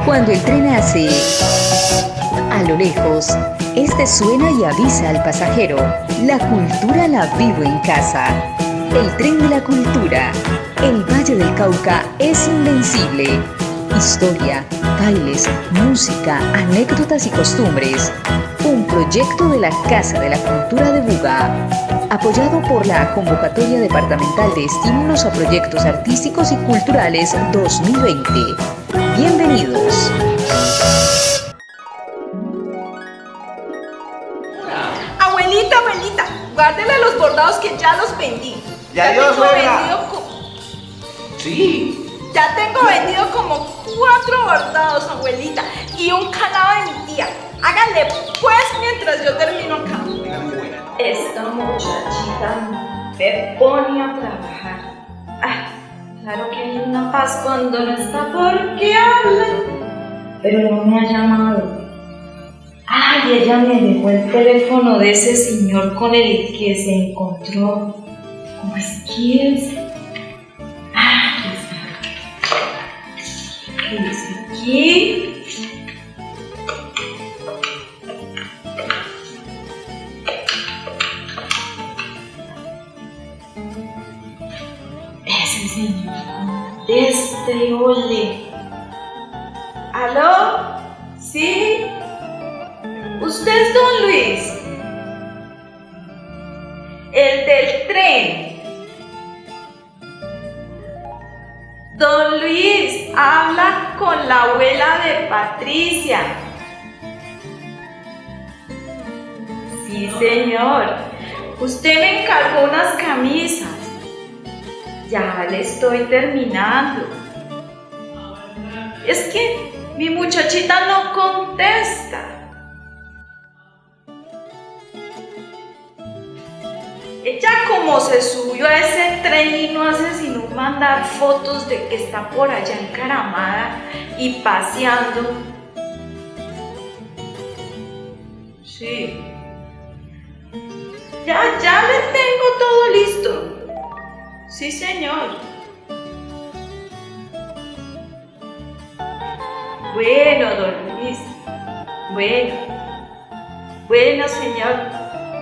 Cuando el tren hace a lo lejos, este suena y avisa al pasajero: la cultura la vivo en casa. El tren de la cultura. El Valle del Cauca es invencible. Historia, bailes, música, anécdotas y costumbres. Un proyecto de la Casa de la Cultura de Buga, apoyado por la Convocatoria Departamental de Estímulos a Proyectos Artísticos y Culturales 2020. Bienvenidos. Abuelita, guárdele los bordados que ya los vendí. Ya Dios, suegra. Sí. Ya tengo vendido como 4 bordados, abuelita, y un calado de mi tía. Háganle pues mientras yo termino acá. Esta muchachita me pone a trabajar. Claro que hay una paz cuando no está porque habla. Pero no me ha llamado. Ella me dejó el teléfono de ese señor con el que se encontró. ¿Cómo es que es? ¿Qué dice aquí? Ese señor conteste, ole. ¿Aló? ¿Sí? ¿Usted es don Luis? El del tren. Don Luis, habla con la abuela de Patricia. Sí, señor. Usted me encargó unas camisas. Ya le estoy terminando. Es que mi muchachita no contesta. Ella como se subió a ese tren y no hace sino mandar fotos de que está por allá encaramada y paseando. Sí. Ya le tengo todo listo. Sí, señor. Bueno, don Luis. Bueno, señor.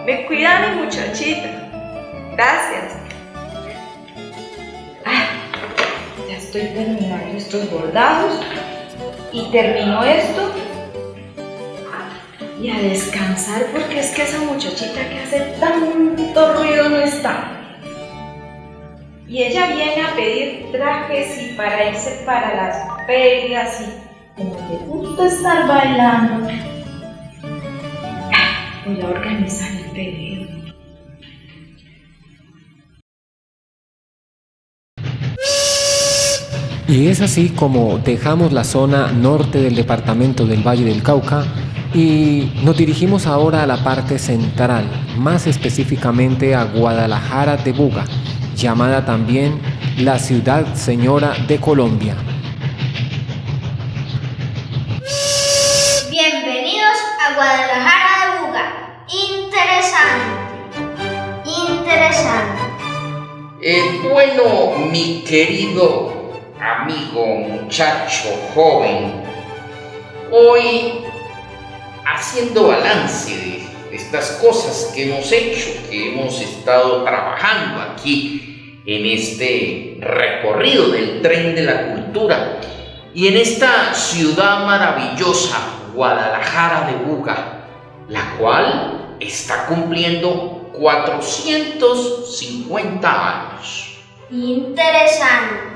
Me cuida mi muchachita. Gracias. Ya estoy terminando estos bordados y termino esto y a descansar porque es que esa muchachita que hace tanto ruido no está. Y ella viene a pedir trajes y para irse para las ferias y como le gusta estar bailando. Voy a organizar el pedido. Y es así como dejamos la zona norte del departamento del Valle del Cauca y nos dirigimos ahora a la parte central, más específicamente a Guadalajara de Buga, llamada también la Ciudad Señora de Colombia. Bienvenidos a Guadalajara de Buga. Interesante. Bueno, mi querido amigo, muchacho, joven, hoy haciendo balance de estas cosas que hemos hecho, que hemos estado trabajando aquí en este recorrido del tren de la cultura y en esta ciudad maravillosa, Guadalajara de Buga, la cual está cumpliendo 450 años. Interesante.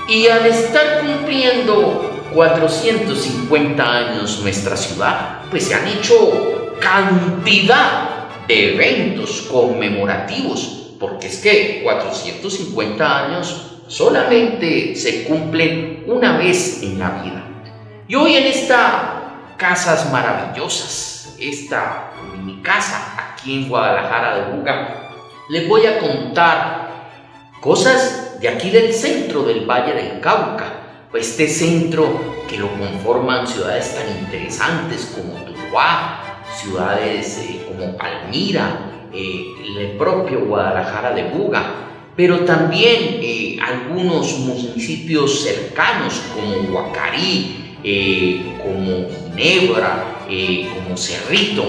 Y al estar cumpliendo 450 años nuestra ciudad, pues se han hecho cantidad de eventos conmemorativos, porque es que 450 años solamente se cumplen una vez en la vida. Y hoy en estas casas maravillosas, esta mi casa aquí en Guadalajara de Buga, les voy a contar cosas de aquí del centro del Valle del Cauca, pues este centro que lo conforman ciudades tan interesantes como Tuluá, ciudades como Palmira, el propio Guadalajara de Buga, pero también algunos municipios cercanos como Huacarí, como Ginebra, como Cerrito,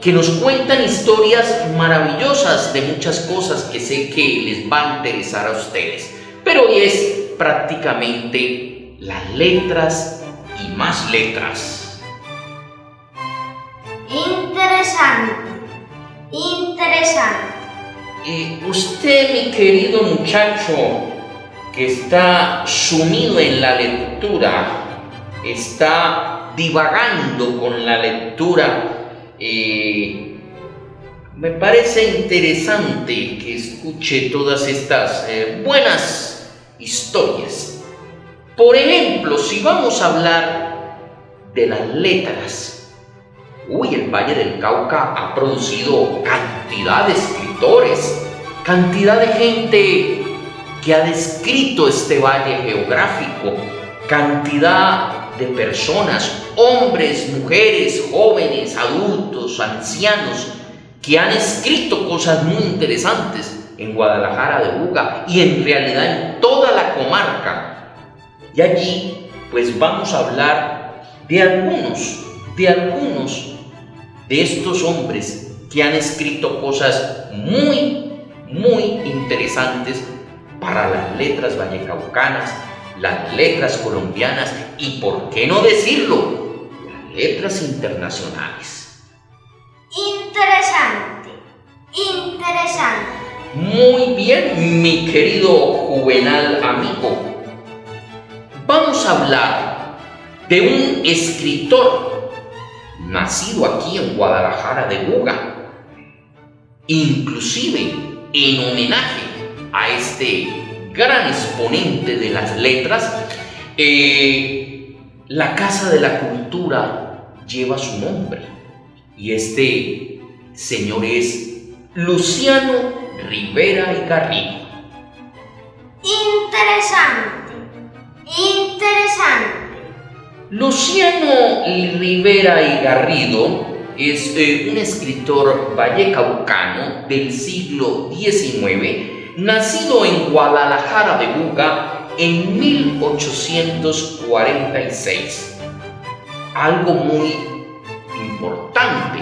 que nos cuentan historias maravillosas de muchas cosas que sé que les va a interesar a ustedes. Pero hoy es prácticamente las letras y más letras. Interesante. Interesante. Usted, mi querido muchacho, que está sumido en la lectura, está divagando con la lectura, me parece interesante que escuche todas estas buenas historias. Por ejemplo, si vamos a hablar de las letras, el Valle del Cauca ha producido cantidad de escritores, cantidad de gente que ha descrito este valle geográfico, cantidad de personas, hombres, mujeres, jóvenes, adultos, ancianos, que han escrito cosas muy interesantes en Guadalajara de Buga y en realidad en toda la comarca. Y allí pues vamos a hablar de algunos de estos hombres que han escrito cosas muy interesantes para las letras vallecaucanas, las letras colombianas y, por qué no decirlo, las letras internacionales. Interesante. Interesante. Muy bien, mi querido juvenal amigo. Vamos a hablar de un escritor nacido aquí en Guadalajara de Buga. Inclusive, en homenaje a este gran exponente de las letras, la Casa de la Cultura lleva su nombre. Y este señor es Luciano Rivera y Garrido. Interesante. Interesante. Luciano Rivera y Garrido es un escritor vallecaucano del siglo XIX, nacido en Guadalajara de Buga en 1846. Algo muy importante,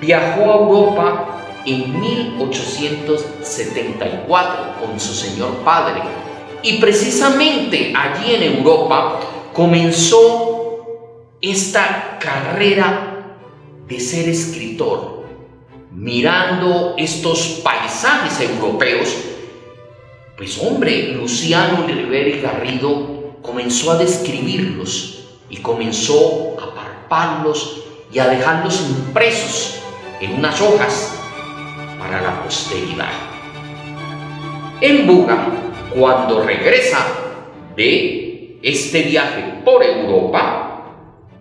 viajó a Europa en 1874 con su señor padre y precisamente allí en Europa comenzó esta carrera de ser escritor, mirando estos paisajes europeos. Pues hombre, Luciano Rivera y Garrido comenzó a describirlos y comenzó a palparlos y a dejarlos impresos en unas hojas para la posteridad. En Buga, cuando regresa de este viaje por Europa,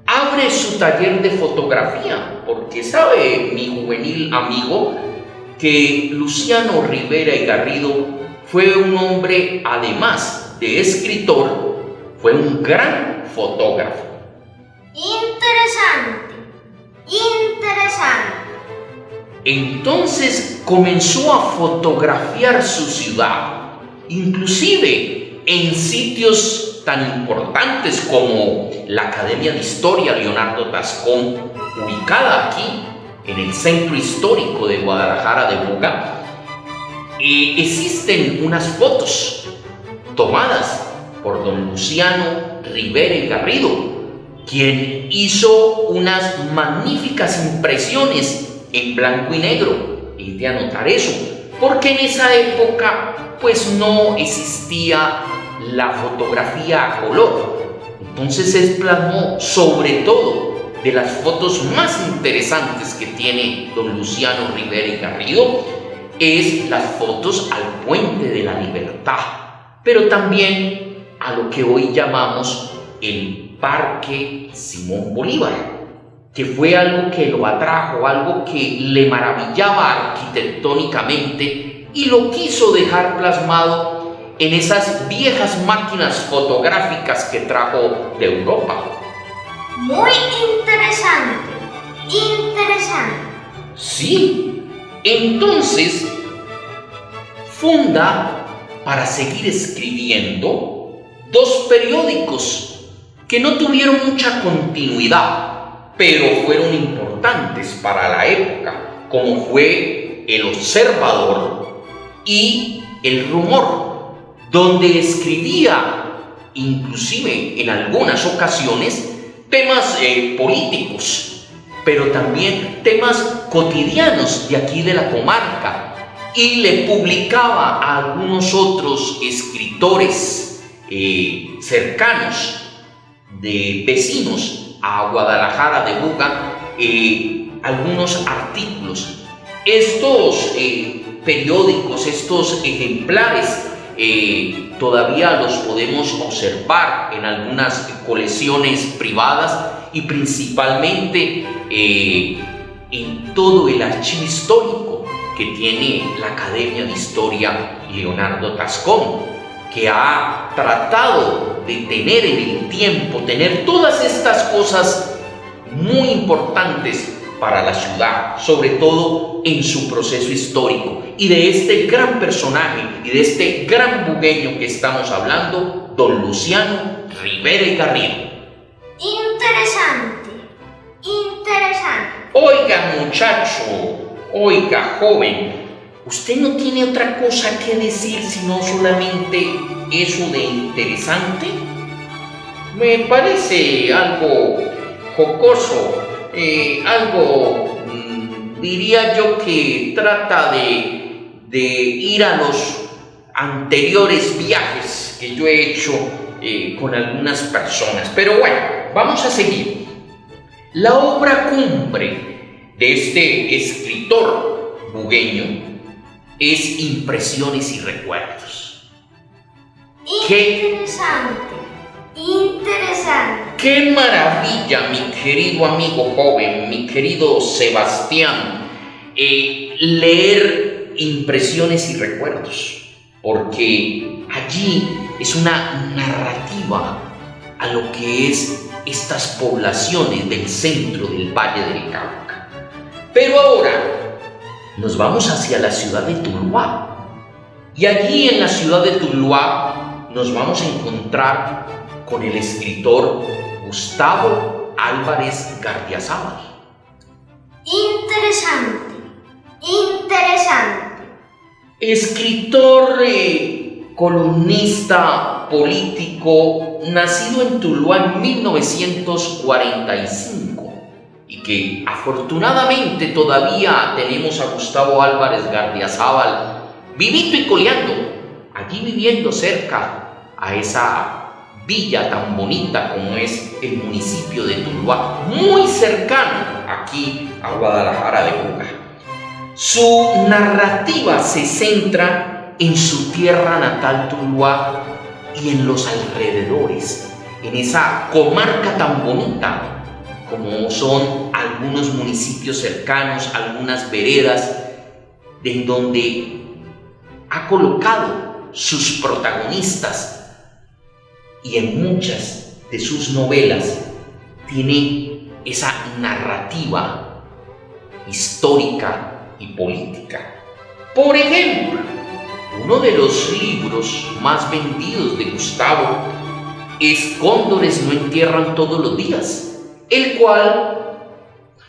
abre su taller de fotografía, porque sabe mi juvenil amigo que Luciano Rivera y Garrido fue un hombre, además de escritor, fue un gran fotógrafo. Interesante. Interesante. Entonces comenzó a fotografiar su ciudad, inclusive en sitios tan importantes como la Academia de Historia Leonardo Tascón, ubicada aquí en el centro histórico de Guadalajara de Buga. Existen unas fotos tomadas por don Luciano Rivera y Garrido, quien hizo unas magníficas impresiones en blanco y negro. Y de anotar eso, porque en esa época pues no existía la fotografía a color. Entonces se plasmó sobre todo de las fotos más interesantes que tiene don Luciano Rivera y Garrido, es las fotos al Puente de la Libertad, pero también a lo que hoy llamamos el Parque Simón Bolívar, que fue algo que lo atrajo, algo que le maravillaba arquitectónicamente y lo quiso dejar plasmado en esas viejas máquinas fotográficas que trajo de Europa. Muy interesante. Interesante. Sí, entonces funda para seguir escribiendo dos periódicos que no tuvieron mucha continuidad, pero fueron importantes para la época, como fue El Observador y El Rumor, donde escribía, inclusive en algunas ocasiones, temas políticos, pero también temas cotidianos de aquí de la comarca, y le publicaba a algunos otros escritores cercanos, de vecinos a Guadalajara de Buga, algunos artículos. Estos periódicos, estos ejemplares, todavía los podemos observar en algunas colecciones privadas y principalmente en todo el archivo histórico que tiene la Academia de Historia Leonardo Tascón, que ha tratado de tener en el tiempo, tener todas estas cosas muy importantes para la ciudad, sobre todo en su proceso histórico, y de este gran personaje y de este gran bugueño que estamos hablando, don Luciano Rivera y Garrido. Interesante, interesante. Oiga, muchacho, oiga, joven, ¿usted no tiene otra cosa que decir sino solamente eso de interesante? Me parece algo jocoso, algo, diría yo, que trata de ir a los anteriores viajes que yo he hecho con algunas personas. Pero bueno, vamos a seguir. La obra cumbre de este escritor bugueño es Impresiones y Recuerdos. Interesante, interesante. ¡Qué maravilla, mi querido amigo joven, mi querido Sebastián, leer Impresiones y Recuerdos! Porque allí es una narrativa a lo que es estas poblaciones del centro del Valle del Cauca. Pero ahora nos vamos hacia la ciudad de Tuluá. Y allí en la ciudad de Tuluá nos vamos a encontrar con el escritor Gustavo Álvarez Gardiazabal. Interesante, interesante. Escritor, columnista político, nacido en Tuluá en 1945, y que afortunadamente todavía tenemos a Gustavo Álvarez Gardiazabal vivito y coleando, allí viviendo cerca a esa villa tan bonita como es el municipio de Tuluá, muy cercano aquí a Guadalajara de Buga. Su narrativa se centra en su tierra natal Tuluá y en los alrededores, en esa comarca tan bonita como son algunos municipios cercanos, algunas veredas, en donde ha colocado sus protagonistas, y en muchas de sus novelas tiene esa narrativa histórica y política. Por ejemplo, uno de los libros más vendidos de Gustavo es Cóndores no entierran todos los días, el cual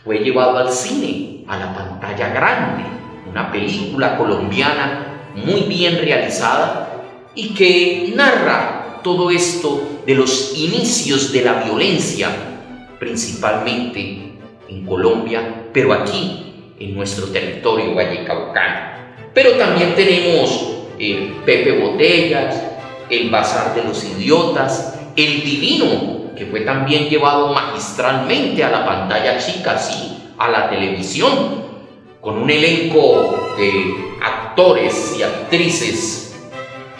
fue llevado al cine, a la pantalla grande, una película colombiana muy bien realizada y que narra todo esto de los inicios de la violencia, principalmente en Colombia, pero aquí en nuestro territorio vallecaucano. Pero también tenemos Pepe Botellas, El Bazar de los Idiotas, El Divino, que fue también llevado magistralmente a la pantalla chica, sí, a la televisión, con un elenco de actores y actrices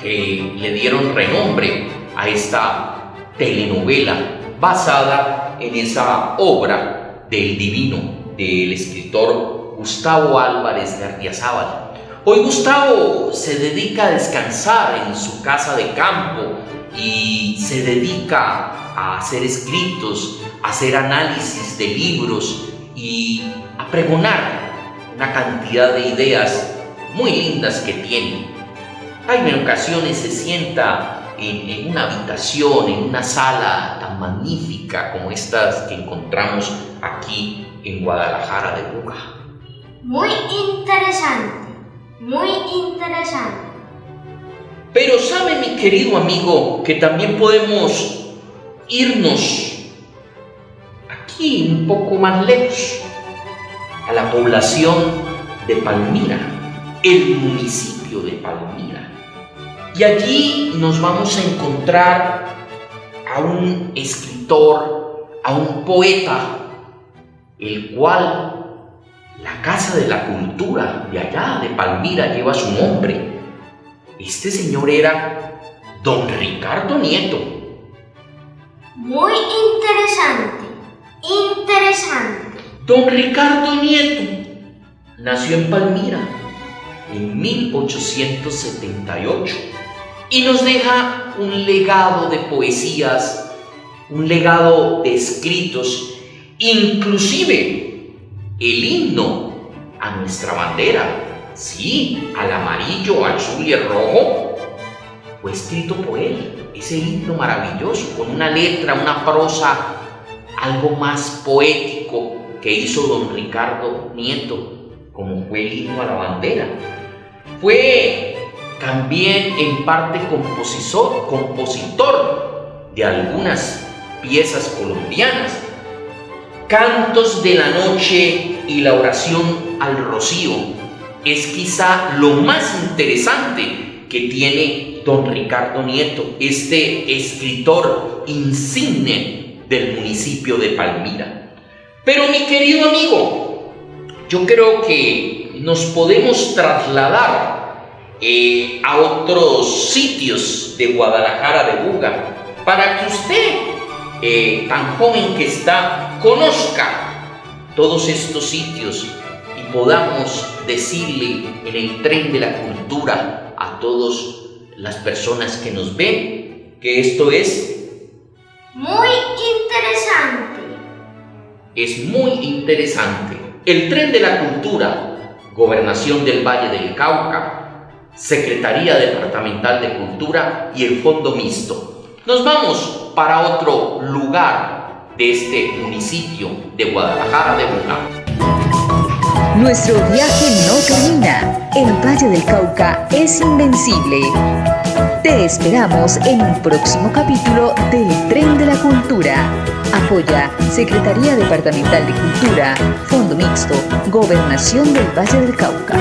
que le dieron renombre a esta telenovela basada en esa obra del Divino del escritor Gustavo Álvarez Gardiazabal. Hoy Gustavo se dedica a descansar en su casa de campo y se dedica a hacer escritos, a hacer análisis de libros y a pregonar una cantidad de ideas muy lindas que tiene. Hay en ocasiones se sienta en una habitación, en una sala tan magnífica como estas que encontramos aquí en Guadalajara de Buga. Muy interesante. Muy interesante. Pero sabe, mi querido amigo, que también podemos irnos aquí un poco más lejos, a la población de Palmira, el municipio de Palmira. Y allí nos vamos a encontrar a un escritor, a un poeta, el cual la Casa de la Cultura de allá de Palmira lleva su nombre. Este señor era don Ricardo Nieto. Muy interesante. Interesante. Don Ricardo Nieto nació en Palmira en 1878 y nos deja un legado de poesías, un legado de escritos, inclusive el himno a nuestra bandera, sí, al amarillo, al azul y el rojo, fue escrito por él. Ese himno maravilloso, con una letra, una prosa, algo más poético que hizo don Ricardo Nieto, como fue el himno a la bandera. Fue también en parte compositor de algunas piezas colombianas. Cantos de la noche y la oración al rocío es quizá lo más interesante que tiene don Ricardo Nieto, este escritor insigne del municipio de Palmira. Pero mi querido amigo, yo creo que nos podemos trasladar a otros sitios de Guadalajara de Buga para que usted, tan joven que está, conozca todos estos sitios y podamos decirle en el tren de la cultura a todas las personas que nos ven que esto es muy interesante. Es muy interesante. El tren de la cultura, Gobernación del Valle del Cauca, Secretaría Departamental de Cultura y el Fondo Mixto. Nos vamos para otro lugar de este municipio de Guadalajara de Buga. Nuestro viaje no termina. El Valle del Cauca es invencible. Te esperamos en un próximo capítulo del Tren de la Cultura. Apoya Secretaría Departamental de Cultura, Fondo Mixto, Gobernación del Valle del Cauca.